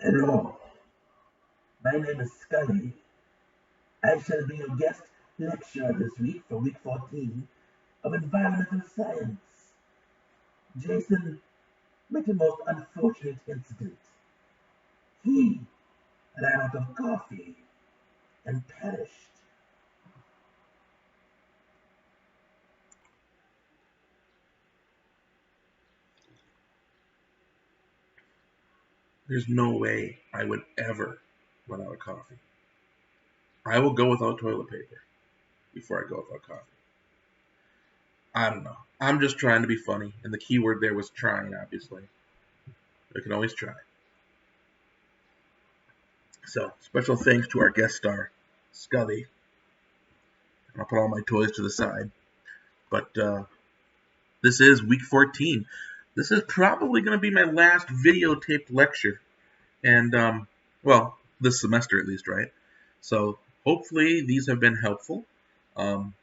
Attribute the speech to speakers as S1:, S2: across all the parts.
S1: Hello, my name is Scully. I shall be your guest lecturer this week for week 14 of environmental science. Jason met a most unfortunate incident. He ran out of coffee and perished.
S2: There's no way I would ever run out of coffee. I will go without toilet paper before I go without coffee. I don't know. I'm just trying to be funny, and the key word there was trying, obviously. I can always try. So, special thanks to our guest star, Scully. I'll put all my toys to the side. But this is week 14. This is probably going to be my last videotaped lecture. And, well, this semester at least, right? So, hopefully these have been helpful. Um,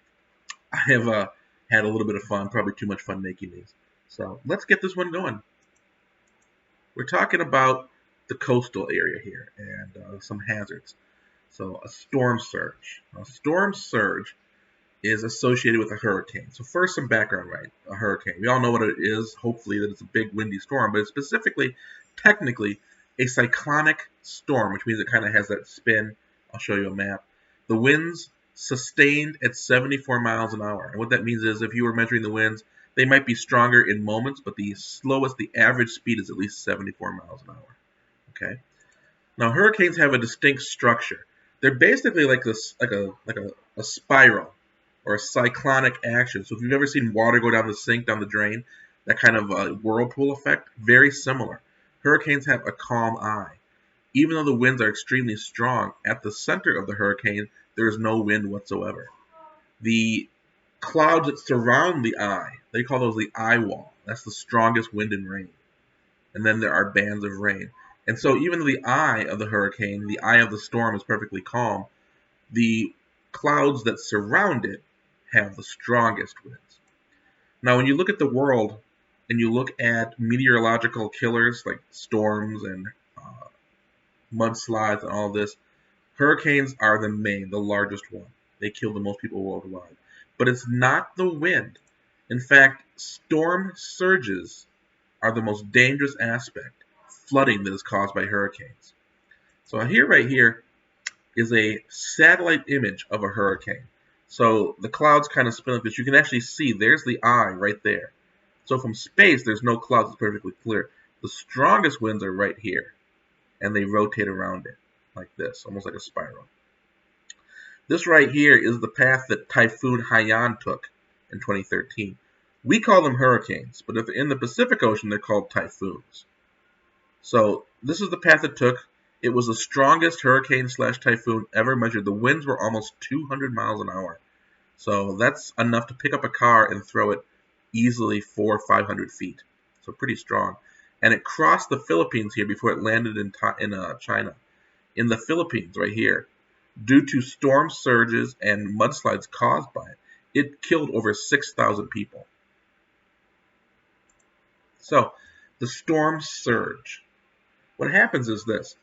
S2: I have had a little bit of fun, probably too much fun making these. So let's get this one going. We're talking about the coastal area here and some hazards. So a storm surge. A storm surge is associated with a hurricane. So first, some background, right? A hurricane. We all know what it is. Hopefully, that it's a big windy storm, but it's specifically, technically, a cyclonic storm, which means it kind of has that spin. I'll show you a map. The winds sustained at 74 miles an hour. And what that means is if you were measuring the winds, they might be stronger in moments, but the average speed is at least 74 miles an hour. Okay. Now hurricanes have a distinct structure. They're basically like this, like a spiral or a cyclonic action. So if you've ever seen water go down the sink, down the drain, that kind of whirlpool effect, very similar. Hurricanes have a calm eye. Even though the winds are extremely strong, at the center of the hurricane, there is no wind whatsoever. The clouds that surround the eye, they call those the eye wall. That's the strongest wind and rain. And then there are bands of rain. And so even though the eye of the hurricane, the eye of the storm is perfectly calm, the clouds that surround it have the strongest winds. Now, when you look at the world and you look at meteorological killers like storms and mudslides and all this, hurricanes are the largest one. They kill the most people worldwide. But it's not the wind. In fact, storm surges are the most dangerous aspect, flooding that is caused by hurricanes. So right here is a satellite image of a hurricane. So the clouds kind of spin like this. You can actually see there's the eye right there. So from space, there's no clouds. It's perfectly clear. The strongest winds are right here, and they rotate around it like this, almost like a spiral. This right here is the path that Typhoon Haiyan took in 2013. We call them hurricanes, but if they're in the Pacific Ocean, they're called typhoons. So this is the path it took. It was the strongest hurricane/typhoon ever measured. The winds were almost 200 miles an hour. So that's enough to pick up a car and throw it easily 400 or 500 feet. So pretty strong. And it crossed the Philippines here before it landed in China. In the Philippines, right here, due to storm surges and mudslides caused by it, it killed over 6,000 people. So, the storm surge. What happens is this.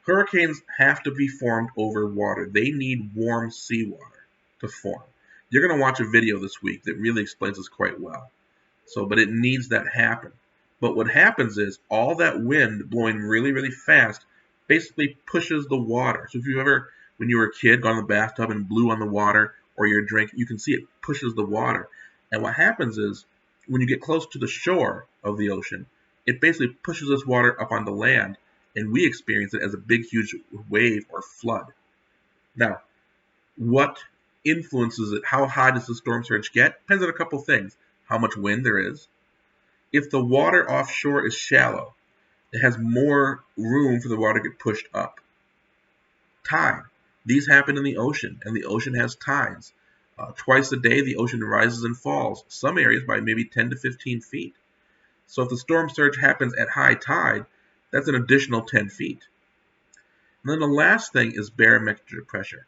S2: Hurricanes have to be formed over water. They need warm seawater to form. You're going to watch a video this week that really explains this quite well. But it needs that happen. But what happens is all that wind blowing really, really fast basically pushes the water. So if you ever, when you were a kid, gone in the bathtub and blew on the water or your drink, you can see it pushes the water. And what happens is when you get close to the shore of the ocean, it basically pushes this water up onto land, and we experience it as a big, huge wave or flood. Now, what influences it? How high does the storm surge get? Depends on a couple things. How much wind there is. If the water offshore is shallow, it has more room for the water to get pushed up. Tide. These happen in the ocean, and the ocean has tides. Twice a day, the ocean rises and falls, some areas by maybe 10 to 15 feet. So if the storm surge happens at high tide, that's an additional 10 feet. And then the last thing is barometric pressure.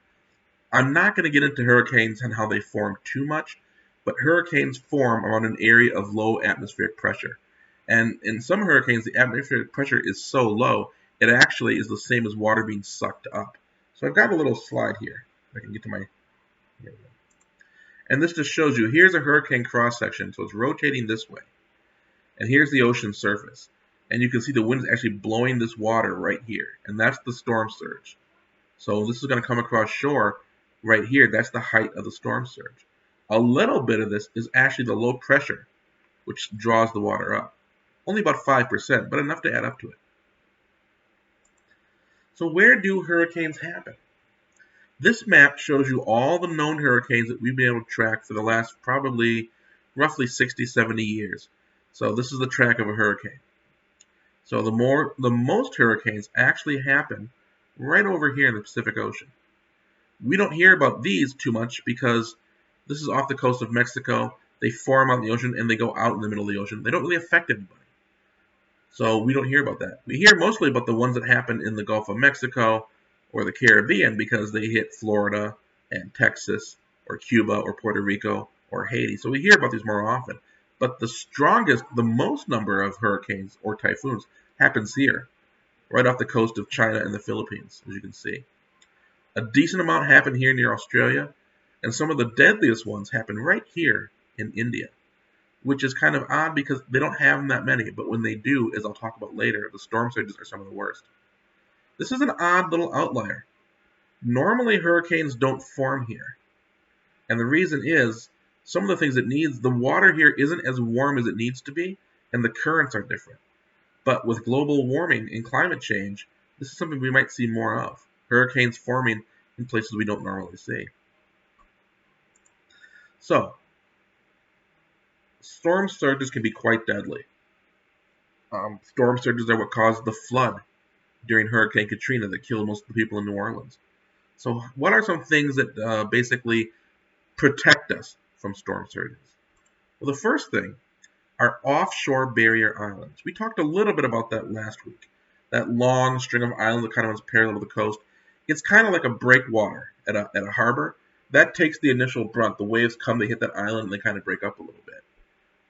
S2: I'm not going to get into hurricanes and how they form too much, but hurricanes form around an area of low atmospheric pressure. And in some hurricanes, the atmospheric pressure is so low, it actually is the same as water being sucked up. So I've got a little slide here. If I can get to my... Here we go. And this just shows you, here's a hurricane cross-section, so it's rotating this way. And here's the ocean surface. And you can see the wind is actually blowing this water right here. And that's the storm surge. So this is going to come across shore right here. That's the height of the storm surge. A little bit of this is actually the low pressure, which draws the water up. Only about 5%, but enough to add up to it. So where do hurricanes happen? This map shows you all the known hurricanes that we've been able to track for the last probably roughly 60, 70 years. So this is the track of a hurricane. So the most hurricanes actually happen right over here in the Pacific Ocean. We don't hear about these too much because this is off the coast of Mexico. They form out in the ocean and they go out in the middle of the ocean. They don't really affect anybody. So we don't hear about that. We hear mostly about the ones that happen in the Gulf of Mexico or the Caribbean because they hit Florida and Texas or Cuba or Puerto Rico or Haiti. So we hear about these more often. But the most number of hurricanes or typhoons happens here, right off the coast of China and the Philippines, as you can see. A decent amount happen here near Australia, and some of the deadliest ones happen right here in India, which is kind of odd because they don't have that many, but when they do, as I'll talk about later, the storm surges are some of the worst. This is an odd little outlier. Normally hurricanes don't form here, and the reason is some of the things it needs, the water here isn't as warm as it needs to be, and the currents are different. But with global warming and climate change, this is something we might see more of. Hurricanes forming in places we don't normally see. So, storm surges can be quite deadly. Storm surges are what caused the flood during Hurricane Katrina that killed most of the people in New Orleans. So what are some things that basically protect us from storm surges? Well, the first thing are offshore barrier islands. We talked a little bit about that last week. That long string of islands that kind of runs parallel to the coast. It's kind of like a breakwater at a harbor. That takes the initial brunt. The waves come, they hit that island, and they kind of break up a little bit.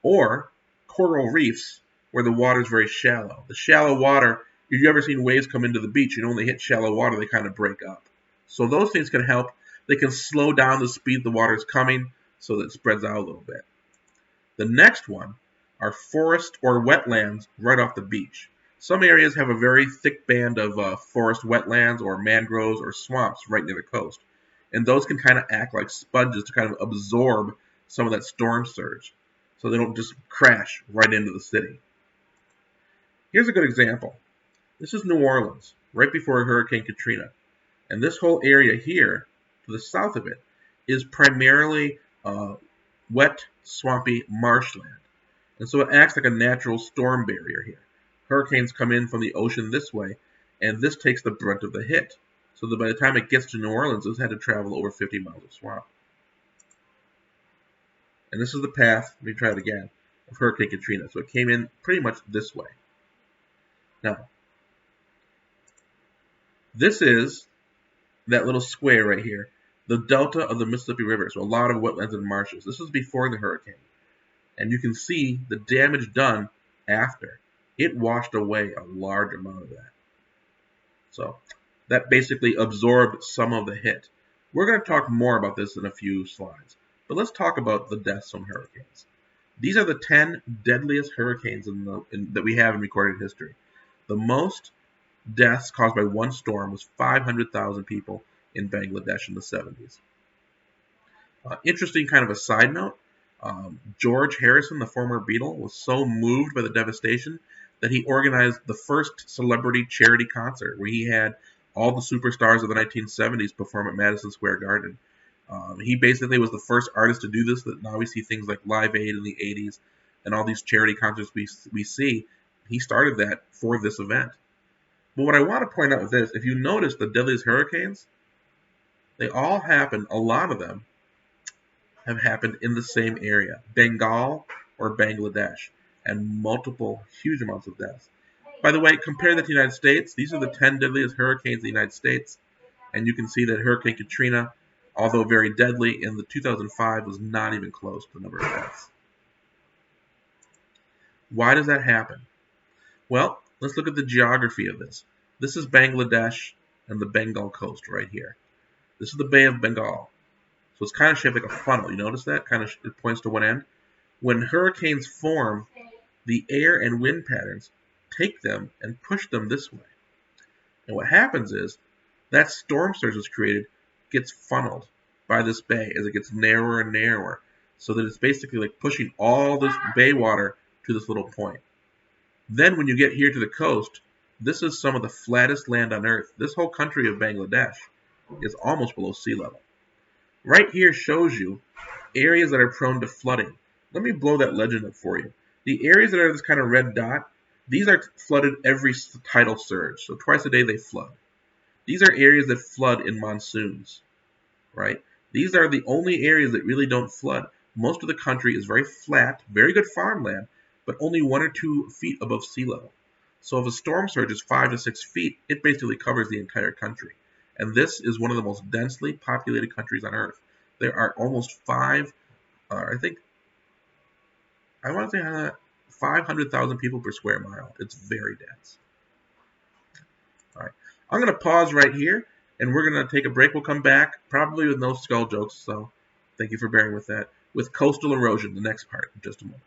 S2: Or coral reefs, where the water is very shallow. The shallow water, if you've ever seen waves come into the beach, you know when they hit shallow water, they kind of break up. So those things can help. They can slow down the speed the water is coming so that it spreads out a little bit. The next one are forest or wetlands right off the beach. Some areas have a very thick band of forest wetlands or mangroves or swamps right near the coast. And those can kind of act like sponges to kind of absorb some of that storm surge so they don't just crash right into the city. Here's a good example. This is New Orleans, right before Hurricane Katrina. And this whole area here, to the south of it, is primarily wet, swampy marshland. And so it acts like a natural storm barrier here. Hurricanes come in from the ocean this way, and this takes the brunt of the hit. So that by the time it gets to New Orleans, it's had to travel over 50 miles of swamp. And this is the path, let me try it again, of Hurricane Katrina. So it came in pretty much this way. Now, this is that little square right here, the delta of the Mississippi River. So a lot of wetlands and marshes. This is before the hurricane. And you can see the damage done after. It washed away a large amount of that. So that basically absorbed some of the hit. We're going to talk more about this in a few slides. But let's talk about the deaths from hurricanes. These are the 10 deadliest hurricanes that we have in recorded history. The most deaths caused by one storm was 500,000 people in Bangladesh in the 70s. Interesting kind of a side note, George Harrison, the former Beatle, was so moved by the devastation that he organized the first celebrity charity concert where he had all the superstars of the 1970s perform at Madison Square Garden. He basically was the first artist to do this. That now we see things like Live Aid in the 80s and all these charity concerts we see. He started that for this event. But what I want to point out with this, if you notice the deadliest hurricanes, they all happen, a lot of them have happened in the same area, Bengal or Bangladesh, and multiple huge amounts of deaths. By the way, compare that to the United States. These are the 10 deadliest hurricanes in the United States, and you can see that Hurricane Katrina, although very deadly, in the 2005 was not even close to the number of deaths. Why does that happen? Well, let's look at the geography of this. This is Bangladesh and the Bengal coast right here. This is the Bay of Bengal. So it's kind of shaped like a funnel. You notice that? It points to one end. When hurricanes form, the air and wind patterns take them and push them this way. And what happens is that storm surge that's created gets funneled by this bay as it gets narrower and narrower, so that it's basically like pushing all this bay water to this little point. Then when you get here to the coast, this is some of the flattest land on earth. This whole country of Bangladesh is almost below sea level. Right here shows you areas that are prone to flooding. Let me blow that legend up for you. The areas that are this kind of red dot, these are flooded every tidal surge. So twice a day they flood. These are areas that flood in monsoons, right? These are the only areas that really don't flood. Most of the country is very flat, very good farmland, but only 1 or 2 feet above sea level. So if a storm surge is 5 to 6 feet, it basically covers the entire country. And this is one of the most densely populated countries on Earth. There are almost 500,000 people per square mile. It's very dense. All right, I'm going to pause right here, and we're going to take a break. We'll come back, probably with no skull jokes, so thank you for bearing with that, with coastal erosion, the next part, in just a moment.